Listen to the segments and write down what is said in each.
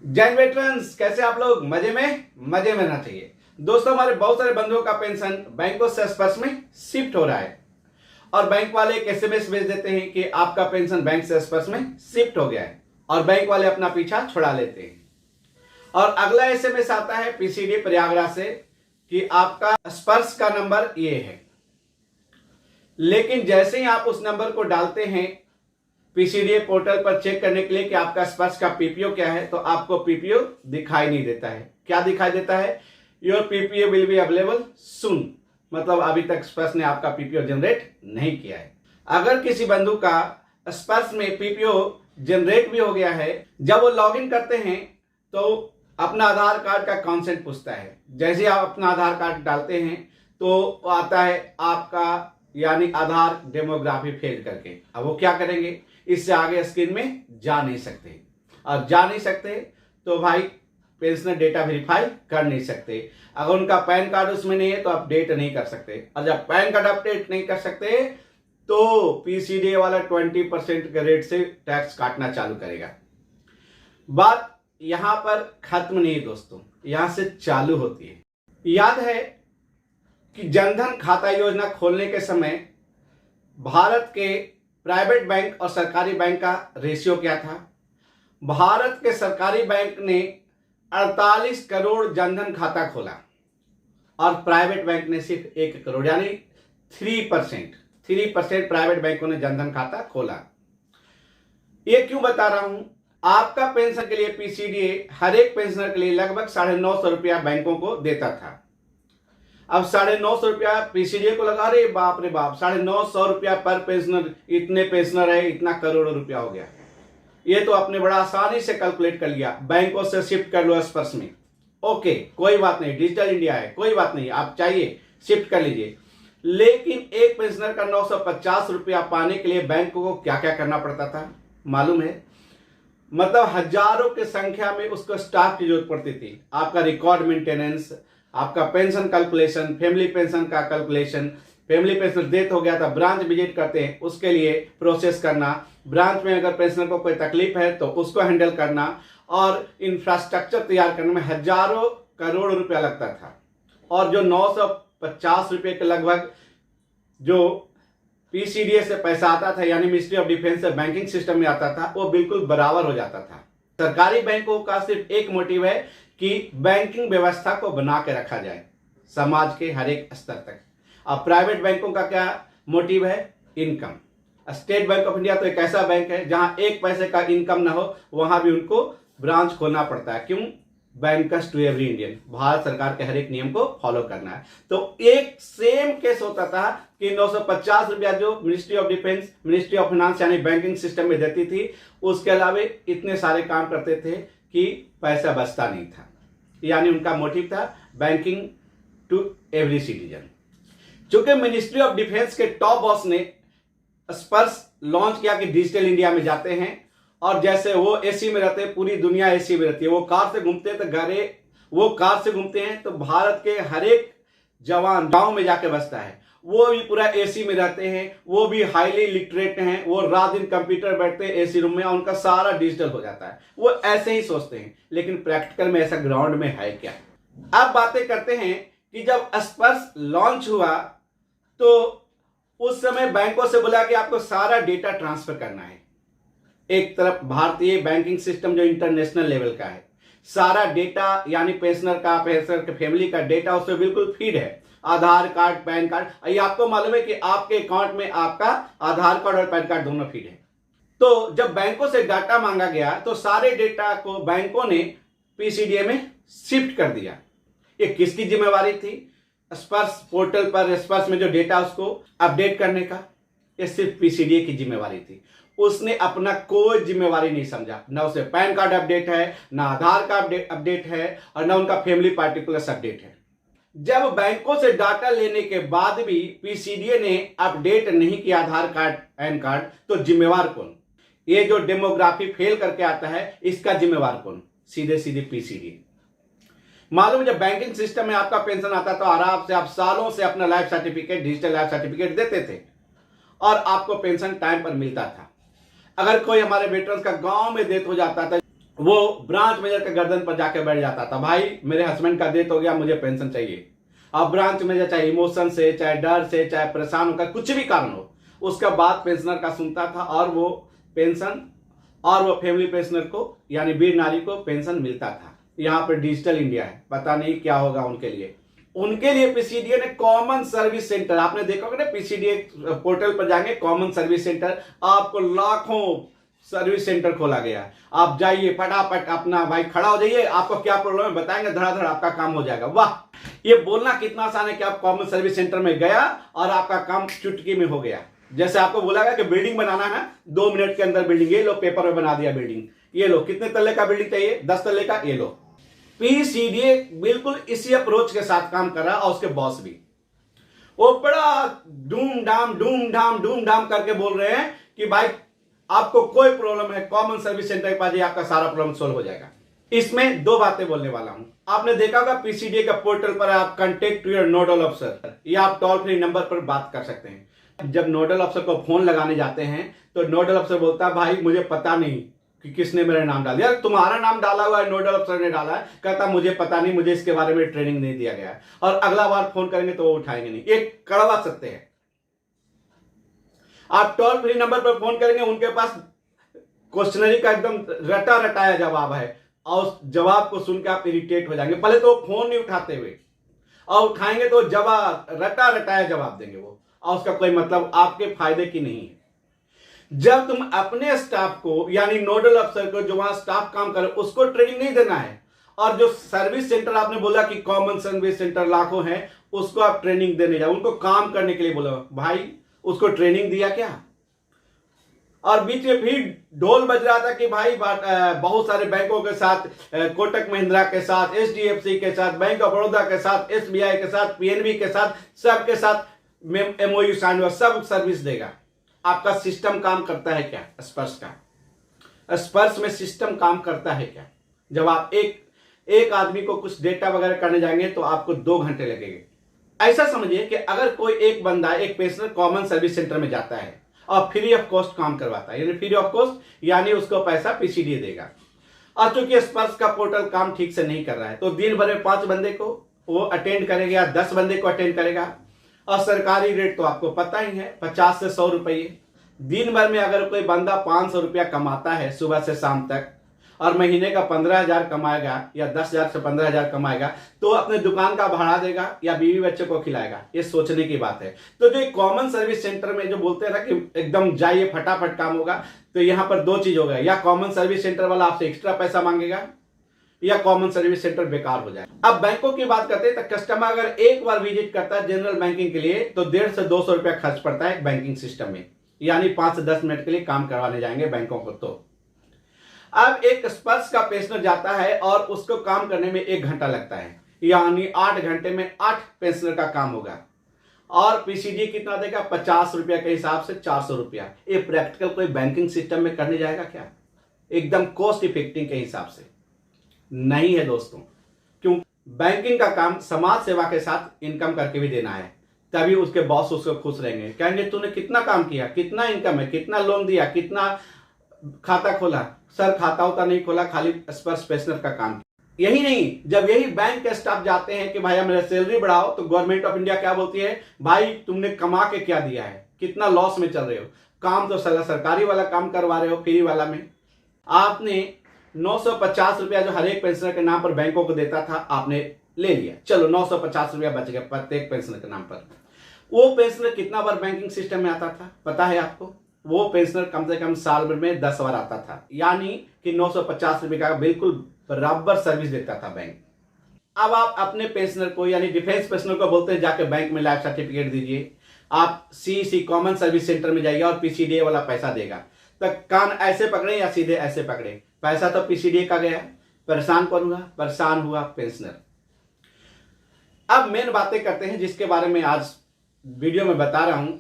Jain veterans, कैसे आप लोग? मजे में रहना चाहिए। दोस्तों, हमारे बहुत सारे बंधुओं का पेंशन बैंकों से स्पर्श में शिफ्ट हो रहा है और बैंक वाले एक एसएमएस भेज देते हैं कि आपका पेंशन बैंक से स्पर्श में शिफ्ट हो गया है और बैंक वाले अपना पीछा छुड़ा लेते हैं। और अगला एसएमएस आता है पीसीडी प्रयागराज से कि आपका स्पर्श का नंबर ये है। लेकिन जैसे ही आप उस नंबर को डालते हैं पीसीडीए पोर्टल पर चेक करने के लिए कि आपका स्पर्श का पीपीओ क्या है, तो आपको पीपीओ दिखाई नहीं देता है। क्या दिखाई देता है? Your PPO will be available सून, मतलब अभी तक स्पर्श ने आपका पीपीओ जनरेट नहीं किया है। अगर किसी बंधु का स्पर्श में पीपीओ जनरेट भी हो गया है, जब वो लॉगिन करते हैं तो अपना आधार कार्ड का कॉन्सेंट पूछता है। जैसे ही आप अपना आधार कार्ड डालते हैं तो आता है आपका यानी आधार डेमोग्राफी फेल करके। अब वो क्या करेंगे? इससे आगे स्क्रीन में जा नहीं सकते, और जा नहीं सकते तो भाई पेंशनर डेटा वेरीफाई कर नहीं सकते। अगर उनका पैन कार्ड उसमें नहीं है तो अपडेट नहीं कर सकते, और जब पैन कार्ड अपडेट नहीं कर सकते तो पीसीडीए वाला 20% के रेट से टैक्स काटना चालू करेगा। बात यहां पर खत्म नहीं दोस्तों, यहां से चालू होती है। याद है कि जनधन खाता योजना खोलने के समय भारत के प्राइवेट बैंक और सरकारी बैंक का रेशियो क्या था? भारत के सरकारी बैंक ने 48 करोड़ जनधन खाता खोला और प्राइवेट बैंक ने सिर्फ 1 करोड़ यानी 3% प्राइवेट बैंकों ने जनधन खाता खोला। ये क्यों बता रहा हूं? आपका पेंशन के लिए पीसीडीए हर एक पेंशनर के लिए लगभग 950 रुपया बैंकों को देता था। अब 950 रुपया पीसीडीए को लगा, रहे बाप रे बाप, 950 रुपया पर पेंशनर, इतने पेंशनर है, इतना करोड़ों रुपया हो गया। ये तो आपने बड़ा आसानी से कैलकुलेट कर लिया, बैंकों से शिफ्ट कर लो स्पर्श में। ओके, कोई बात नहीं, डिजिटल इंडिया है, कोई बात नहीं, आप चाहिए शिफ्ट कर लीजिए। लेकिन एक पेंशनर का 950 रुपया पाने के लिए बैंक को क्या क्या करना पड़ता था मालूम है? मतलब हजारों की संख्या में उसको स्टाफ की जरूरत पड़ती थी। आपका रिकॉर्ड मेंटेनेंस, आपका पेंशन कैलकुलेशन, फैमिली पेंशन का कैलकुलेशन, फैमिली पेंशन डेथ हो गया था, ब्रांच विजिट करते हैं उसके लिए प्रोसेस करना, ब्रांच में अगर पेंशनर को कोई तकलीफ है तो उसको हैंडल करना, और इंफ्रास्ट्रक्चर तैयार करने में हजारों करोड़ रुपया लगता था। और जो 950 रुपये के लगभग जो पीसीडीए से पैसा आता था यानी मिनिस्ट्री ऑफ डिफेंस से बैंकिंग सिस्टम में आता था, वो बिल्कुल बराबर हो जाता था। सरकारी बैंकों का सिर्फ एक मोटिव है कि बैंकिंग व्यवस्था को बना के रखा जाए समाज के हर एक स्तर तक। अब प्राइवेट बैंकों का क्या मोटिव है? Income. State bank of India तो एक ऐसा बैंक है जहां एक पैसे का इनकम ना हो, वहां भी उनको ब्रांच खोलना पड़ता है। क्यों? Bankers to every Indian, Bharat सरकार के हर एक नियम को फॉलो करना है। तो एक सेम केस होता था कि 950 रुपया जो ministry of defence, ministry of finance यानी बैंकिंग सिस्टम में देती थी, उसके अलावा इतने सारे काम करते थे कि पैसा बचता नहीं था। यानी उनका मोटिव था बैंकिंग टू एवरी सिटीजन। चूंकि मिनिस्ट्री ऑफ डिफेंस के टॉप बॉस ने स्पर्श लॉन्च किया कि डिजिटल इंडिया में जाते हैं, और जैसे वो एसी में रहते हैं, पूरी दुनिया एसी में रहती है, वो कार से घूमते हैं तो वो कार से घूमते हैं तो भारत के हर एक जवान गांव में जाके बसता है, वो भी पूरा एसी में रहते हैं, वो भी हाईली लिटरेट हैं, वो रात दिन कंप्यूटर बैठते हैं एसी रूम में, और उनका सारा डिजिटल हो जाता है। वो ऐसे ही सोचते हैं, लेकिन प्रैक्टिकल में ऐसा ग्राउंड में है क्या? अब बातें करते हैं कि जब स्पर्श लॉन्च हुआ तो उस समय बैंकों से बोला कि आपको सारा डेटा ट्रांसफर करना है। एक तरफ भारतीय बैंकिंग सिस्टम जो इंटरनेशनल लेवल का है, सारा डेटा यानी पेंशनर का, पेंशनर के फैमिली का डेटा उसमें बिल्कुल फीड है, आधार कार्ड, पैन कार्ड। ये आपको मालूम है कि आपके अकाउंट में आपका आधार कार्ड और पैन कार्ड दोनों फीड है। तो जब बैंकों से डाटा मांगा गया तो सारे डेटा को बैंकों ने पीसीडीए में शिफ्ट कर दिया। ये किसकी जिम्मेवारी थी? स्पर्श पोर्टल पर स्पर्श में जो डेटा उसको अपडेट करने का, ये सिर्फ पीसीडीए की जिम्मेवारी थी। उसने अपना कोई जिम्मेवारी नहीं समझा, ना उसे पैन कार्ड अपडेट है, ना आधार कार्ड अपडेट है, और ना उनका फैमिली पार्टिकुलर्स अपडेट है। जब बैंकों से डाटा लेने के बाद भी पीसीडीए ने अपडेट नहीं किया आधार कार्ड, पैन कार्ड, तो जिम्मेवार कौन? ये जो डेमोग्राफी फेल करके आता है, इसका जिम्मेवार कौन? सीधे सीधे पीसीडीए। मालूम, जब बैंकिंग सिस्टम में आपका पेंशन आता तो आराम से आप सालों से अपना life certificate, digital life certificate देते थे और आपको पेंशन टाइम पर मिलता था। अगर कोई हमारे वेटरन्स का गांव में डेथ हो जाता था वो ब्रांच मैनेजर के गर्दन पर जाके बैठ जाता था, भाई मेरे हस्बैंड का डेथ हो गया, मुझे पेंशन चाहिए। अब ब्रांच मैनेजर चाहे इमोशन से, चाहे डर से, चाहे परेशान होकर, कुछ भी कारण हो, उसका बात पेंशनर का सुनता था और वो पेंशन और वो फैमिली पेंशनर को यानी वीर नारी को पेंशन मिलता था। यहाँ पर डिजिटल इंडिया है, पता नहीं क्या होगा उनके लिए पीसीडीए ने कॉमन सर्विस सेंटर, आपने देखा होगा ना, पीसीडीए पोर्टल पर जाएंगे कॉमन सर्विस सेंटर, आपको लाखों सर्विस सेंटर खोला गया है। आप जाइए फटाफट अपना भाई खड़ा हो जाइए, आपको क्या प्रॉब्लम है बताएंगे, धड़ाधड़ आपका काम हो जाएगा। वाह, ये बोलना कितना आसान है कि आप कॉमन सर्विस सेंटर में गया और आपका काम चुटकी में हो गया। जैसे आपको बोला गया कि बिल्डिंग बनाना है, 2 मिनट के अंदर बिल्डिंग, ये लो पेपर में बना दिया बिल्डिंग, ये लो कितने तल्ले का बिल्डिंग चाहिए, 10 तल्ले का, ये लो। पीसीडीए बिल्कुल इसी अप्रोच के साथ काम कर रहा है और उसके बॉस भी, वो बड़ा डूम डाम करके बोल रहे हैं कि भाई आपको कोई प्रॉब्लम है कॉमन सर्विस सेंटर के पास जाइए, आपका सारा प्रॉब्लम सोल्व हो जाएगा। इसमें 2 बातें बोलने वाला हूं। आपने देखा होगा पीसीडीए का पोर्टल पर आप कंटेक्ट योर नोडल अफसर, या आप टोल फ्री नंबर पर बात कर सकते हैं। जब नोडल अफसर को फोन लगाने जाते हैं तो नोडल अफसर बोलता है भाई मुझे पता नहीं कि किसने मेरा नाम डाल दिया, तुम्हारा नाम डाला हुआ है, नोडल अफसर ने डाला है। कहता मुझे पता नहीं, मुझे इसके बारे में ट्रेनिंग नहीं दिया गया है, और अगला बार फोन करेंगे तो वो उठाएंगे नहीं। एक कड़वा सत्य है। आप टोल फ्री नंबर पर फोन करेंगे, उनके पास क्वेश्चनरी का एकदम रटा रटाया जवाब है, और उस जवाब को सुनकर आप इरिटेट हो जाएंगे। पहले तो फोन नहीं उठाते हुए, और उठाएंगे तो जवाब रटा रटाया जवाब देंगे वो, और उसका कोई मतलब आपके फायदे की नहीं है। जब तुम अपने स्टाफ को यानी नोडल अफसर को, जो वहां स्टाफ काम करे, उसको ट्रेनिंग नहीं देना है, और जो सर्विस सेंटर आपने बोला कि कॉमन सर्विस सेंटर लाखों हैं, उसको आप ट्रेनिंग देने जाओ, उनको काम करने के लिए बोला, भाई उसको ट्रेनिंग दिया क्या? और बीच में फिर ढोल बज रहा था कि भाई बहुत सारे बैंकों के साथ, कोटक महिंद्रा के साथ, एचडीएफसी के साथ, बैंक ऑफ बड़ौदा के साथ, एसबीआई के साथ, पीएनबी के साथ, सबके साथ एमओयू साइन हुआ, सब सर्विस देगा। आपका सिस्टम काम करता है क्या? स्पर्श का, स्पर्श में सिस्टम काम करता है क्या? जब आप एक आदमी को कुछ डेटा वगैरह करने जाएंगे तो आपको 2 घंटे लगेंगे। ऐसा समझिए कि अगर कोई एक बंदा, एक पेशेंट कॉमन सर्विस सेंटर में जाता है और फ्री ऑफ कॉस्ट काम करवाता है, यानी फ्री ऑफ कॉस्ट यानी उसको पैसा पीसीडीए देगा, और चूंकि स्पर्श का पोर्टल काम ठीक से नहीं कर रहा है, तो दिन भर में 5 बंदे को वो अटेंड करेगा या 10 बंदे को अटेंड करेगा, और सरकारी रेट तो आपको पता ही है 50 से 100 रुपये। दिन भर में अगर कोई बंदा 500 रुपया कमाता है सुबह से शाम तक, और महीने का 15,000 कमाएगा या 10,000 से 15,000 कमाएगा, तो अपने दुकान का भाड़ा देगा या बीवी बच्चे को खिलाएगा? ये सोचने की बात है। तो जो कॉमन सर्विस सेंटर में जो बोलते हैं ना कि एकदम जाइए फटाफट काम होगा, तो यहाँ पर 2 चीज होगा, या कॉमन सर्विस सेंटर वाला आपसे एक्स्ट्रा पैसा मांगेगा, या कॉमन सर्विस सेंटर बेकार हो जाएगा। अब बैंकों की बात करते हैं तो कस्टमर अगर एक बार विजिट करता है जनरल बैंकिंग के लिए, तो 150 से 200 रुपया खर्च पड़ता है बैंकिंग सिस्टम में, यानी 5 से 10 मिनट के लिए काम करवाने जाएंगे बैंकों को। तो अब एक स्पर्श का पेंशनर जाता है और उसको काम करने में 1 घंटा लगता है, यानी 8 घंटे में 8 पेंशनर का काम होगा, और पीसीडी कितना देगा? 50 रुपया के हिसाब से 400 रुपया। ये प्रैक्टिकल कोई बैंकिंग सिस्टम में करने जाएगा क्या? एकदम कॉस्ट इफेक्टिव के हिसाब से नहीं है दोस्तों, क्यों? बैंकिंग का काम समाज सेवा के साथ इनकम करके भी देना है, तभी उसके बॉस उसको खुश रहेंगे, कहेंगे तूने कितना काम किया, कितना इनकम है, कितना लोन दिया, कितना खाता खोला? सर खाता होता नहीं खोला, खाली स्पर्श पेंशनर का काम। यही नहीं, जब यही बैंक के स्टाफ जाते हैं कि भाई मेरा सैलरी बढ़ाओ, तो गवर्नमेंट ऑफ इंडिया क्या बोलती है? भाई तुमने कमा के क्या दिया है, कितना लॉस में चल रहे हो, काम तो सरकारी वाला काम करवा रहे हो फ्री वाला में। आपने 950 रुपया जो हर एक पेंशनर के नाम पर बैंकों को देता था, आपने ले लिया, चलो 950 रुपया बच गया प्रत्येक पेंशनर के नाम पर। वो पेंशनर कितना बार बैंकिंग सिस्टम में आता था पता है आपको? वो पेंशनर कम से कम साल भर में 10 बार आता था, यानी कि 950 रुपये का बिल्कुल बराबर सर्विस देता था बैंक। अब आप अपने पेंशनर को यानी डिफेंस पेंशनर को बोलते हैं जाके बैंक में लाइफ सर्टिफिकेट दीजिए, आप सीसी कॉमन सर्विस सेंटर में जाइए और पीसीडीए वाला पैसा देगा। तो कान ऐसे पकड़े या सीधे ऐसे पकड़े, पैसा तो पीसीडीए का गया, परेशान कौन हुआ? परेशान हुआ पेंशनर। अब मेन बातें करते हैं जिसके बारे में आज वीडियो में बता रहा हूं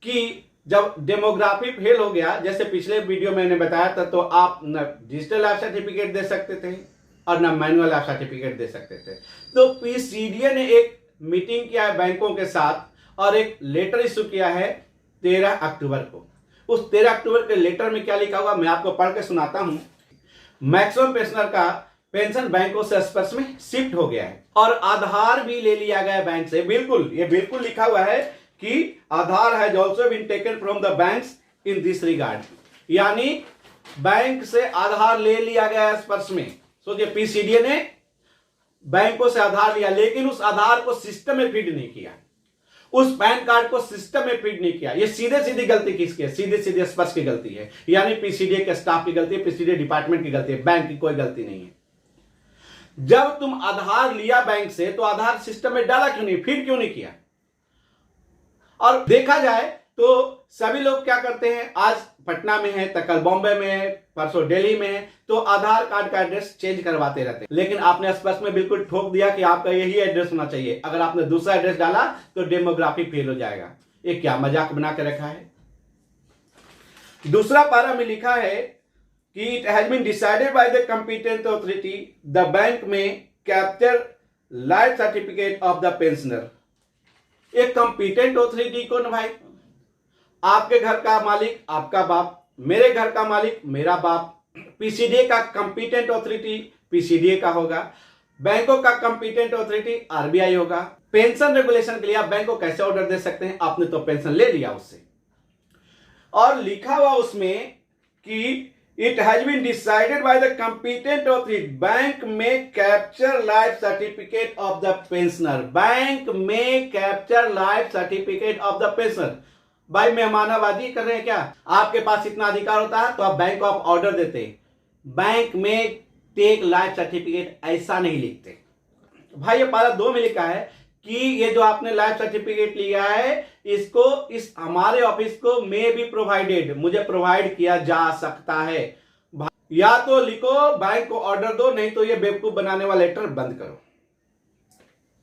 कि जब डेमोग्राफी फेल हो गया, जैसे पिछले वीडियो में मैंने बताया था, तो आप न डिजिटल लाइफ सर्टिफिकेट दे सकते थे और न मैनुअल लाइफ सर्टिफिकेट दे सकते थे। तो पीसीडीए ने एक मीटिंग किया है बैंकों के साथ और एक लेटर इशू किया है 13 अक्टूबर को। उस 13 अक्टूबर के लेटर में क्या लिखा हुआ मैं आपको पढ़ के सुनाता हूं। मैक्सिमम पेंशनर का पेंशन बैंकों से स्पर्श में शिफ्ट हो गया है और आधार भी ले लिया गया है बैंक से। बिल्कुल, ये बिल्कुल लिखा हुआ है कि Aadhaar has also been taken from the banks in this regard, यानी बैंक से आधार ले लिया गया है स्पर्श में। सोचिए, पीसीडीए ने बैंकों से आधार लिया, लेकिन उस आधार को सिस्टम में फीड नहीं किया, उस पैन कार्ड को सिस्टम में फीड नहीं किया। ये सीधे सीधी गलती किसकी है? सीधे सीधे स्पर्श की गलती है, यानी पीसीडीए के स्टाफ की गलती है, पीसीडीए डिपार्टमेंट की गलती है, बैंक की कोई गलती नहीं है। जब तुम आधार लिया बैंक से तो आधार सिस्टम में डाला क्यों नहीं, फीड क्यों नहीं किया? और देखा जाए तो सभी लोग क्या करते हैं, आज पटना में है तो कल बॉम्बे में है, परसों दिल्ली में है, तो आधार कार्ड का एड्रेस चेंज करवाते रहते हैं। लेकिन आपने स्पष्ट में बिल्कुल ठोक दिया कि आपका यही एड्रेस होना चाहिए। अगर आपने दूसरा एड्रेस डाला तो डेमोग्राफी फेल हो जाएगा। ये क्या मजाक बना के रखा है। दूसरा पारा में लिखा है कि it has been decided by the competent authority the bank में capture life certificate of the pensioner. एक कंपिटेंट अथॉरिटी कौन भाई? आपके घर का मालिक आपका बाप, मेरे घर का मालिक मेरा बाप। पीसीडीए का कंपिटेंट अथॉरिटी पीसीडीए का होगा, बैंकों का कंपिटेंट अथॉरिटी आरबीआई होगा। पेंशन रेगुलेशन के लिए आप बैंक को कैसे ऑर्डर दे सकते हैं? आपने तो पेंशन ले लिया उससे, और लिखा हुआ उसमें कि it has been decided by the competent authority bank में capture life certificate of the pensioner. Bank में capture life certificate of the pensioner. भाई मेहमानाबाजी कर रहे हैं क्या? आपके पास इतना अधिकार होता है तो आप बैंक को आप ऑर्डर देते, बैंक में टेक लाइफ सर्टिफिकेट ऐसा नहीं लिखते। भाई ये पारा 2 में लिखा है कि ये जो आपने लाइफ सर्टिफिकेट लिया है इसको इस हमारे ऑफिस को में भी प्रोवाइडेड, मुझे प्रोवाइड किया जा सकता है। या तो लिखो बैंक को ऑर्डर दो, नहीं तो ये बेवकूफ बनाने वाला लेटर बंद करो।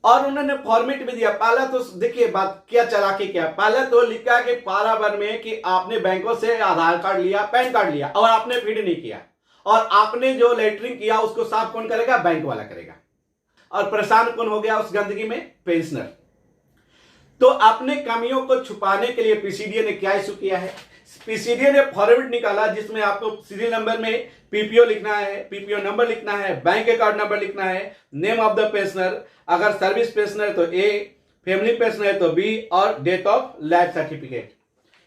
और उन्होंने फॉर्मेट भी दिया। पहला तो देखिए बात क्या चालाकी क्या, पहले तो लिखा कि पारा 1 में कि आपने बैंकों से आधार कार्ड लिया, पैन कार्ड लिया और आपने फीड नहीं किया, और आपने जो लेटरिंग किया उसको साफ कौन करेगा? बैंक वाला करेगा। और परेशान कौन हो गया उस गंदगी में? पेंशनर। तो अपने कमियों को छुपाने के लिए पीसीडीए ने क्या इशू किया है? पीसीडीए ने फॉर्मेट निकाला जिसमें आपको सीरियल नंबर में पीपीओ लिखना है, पीपीओ नंबर लिखना है, बैंक अकाउंट नंबर लिखना है, नेम ऑफ द पेंशनर, अगर सर्विस पेंशनर है तो ए, फैमिली पेंशनर है तो बी, और डेट ऑफ लाइफ सर्टिफिकेट।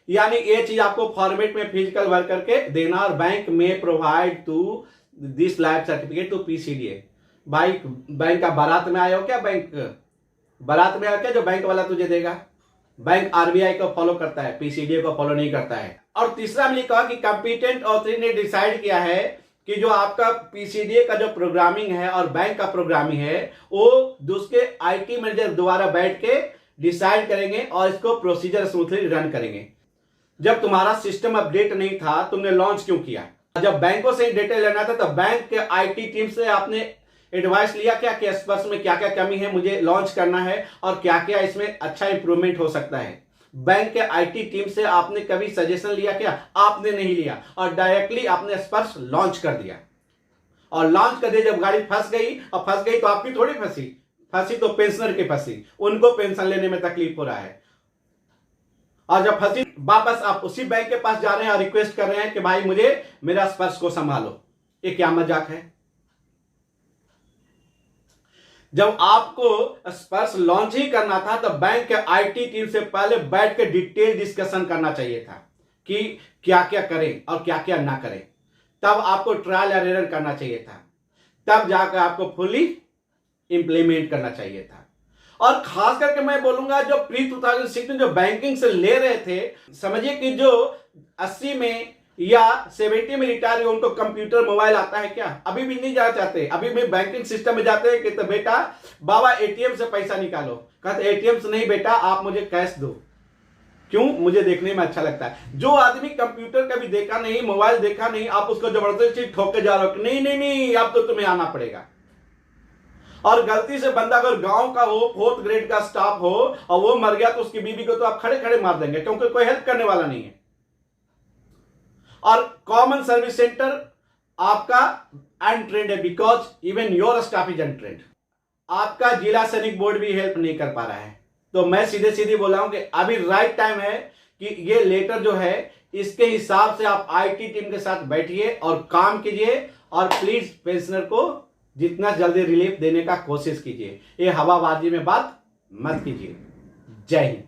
यानी ये चीज आपको फॉर्मेट में फिजिकल वर्क करके देना, और बैंक में provide to this life certificate to PCDA. भाई बैंक का बारात में आया हो क्या? बैंक बारात में आया क्या जो बैंक वाला तुझे देगा? बैंक आरबीआई को फॉलो करता है, पीसीडीए को फॉलो नहीं करता है। और तीसरा मैंने कहा कि कंपिटेंट अथॉरिटी ने डिसाइड किया है कि जो आपका पीसीडीए का जो प्रोग्रामिंग है और बैंक का प्रोग्रामिंग है वो दूसरे आईटी मैनेजर द्वारा बैठ के डिसाइड करेंगे और इसको प्रोसीजर स्मूथली रन करेंगे। जब तुम्हारा सिस्टम अपडेट नहीं था तुमने लॉन्च क्यों किया? जब बैंकों से डेटा लेना था तो बैंक के आईटी टीम से आपने एडवाइस लिया क्या कि स्पर्श में क्या क्या कमी है, मुझे लॉन्च करना है और क्या क्या इसमें अच्छा इंप्रूवमेंट हो सकता है? बैंक के आईटी टीम से आपने कभी सजेशन लिया क्या? आपने नहीं लिया, और डायरेक्टली आपने स्पर्श लॉन्च कर दिया। और लॉन्च कर दिया, जब गाड़ी फंस गई, और फंस गई तो आपकी थोड़ी फंसी तो पेंशनर की फंसी, उनको पेंशन लेने में तकलीफ हो रहा है। और जब फंसी वापस आप उसी बैंक के पास जा रहे हैं और रिक्वेस्ट कर रहे हैं कि भाई मुझे मेरा स्पर्श को संभालो। ये क्या मजाक है? जब आपको स्पर्श लॉन्च ही करना था तो बैंक के आईटी टीम से पहले बैठ के डिटेल डिस्कशन करना चाहिए था कि क्या क्या करें और क्या क्या ना करें। तब आपको ट्रायल एंड एरर करना चाहिए था, तब जाकर आपको फुली इंप्लीमेंट करना चाहिए था। और खास करके मैं बोलूंगा जो प्री 2006 में जो बैंकिंग से ले रहे थे, समझिए कि जो 80 में या 70 में रिटायर हुए उनको कंप्यूटर मोबाइल आता है क्या? अभी भी नहीं जाना चाहते, अभी भी बैंकिंग सिस्टम में जाते हैं कि तो बेटा बाबा एटीएम से पैसा निकालो, कहते एटीएम से नहीं बेटा आप मुझे कैश दो। क्यों? मुझे देखने में अच्छा लगता है। जो आदमी कंप्यूटर कभी देखा नहीं, मोबाइल देखा नहीं, आप उसको जबरदस्ती ठोक के जा रहे हो, नहीं नहीं नहीं अब तो तुम्हें आना पड़ेगा। और गलती से बंदा अगर गांव का हो, 4th ग्रेड का स्टाफ हो और वो मर गया तो उसकी बीवी को तो आप खड़े खड़े मार देंगे, क्योंकि कोई हेल्प करने वाला नहीं है। और कॉमन सर्विस सेंटर आपका अनट्रेंड है, because even your staff is untrained. आपका जिला सैनिक बोर्ड भी हेल्प नहीं कर पा रहा है। तो मैं सीधे सीधे बोला हूं कि अभी राइट टाइम है कि ये लेटर जो है इसके हिसाब से आप आईटी टीम के साथ बैठिए और काम कीजिए और प्लीज पेंशनर को जितना जल्दी रिलीफ देने का कोशिश कीजिए। ये हवाबाजी में बात मत कीजिए। जय हिंद।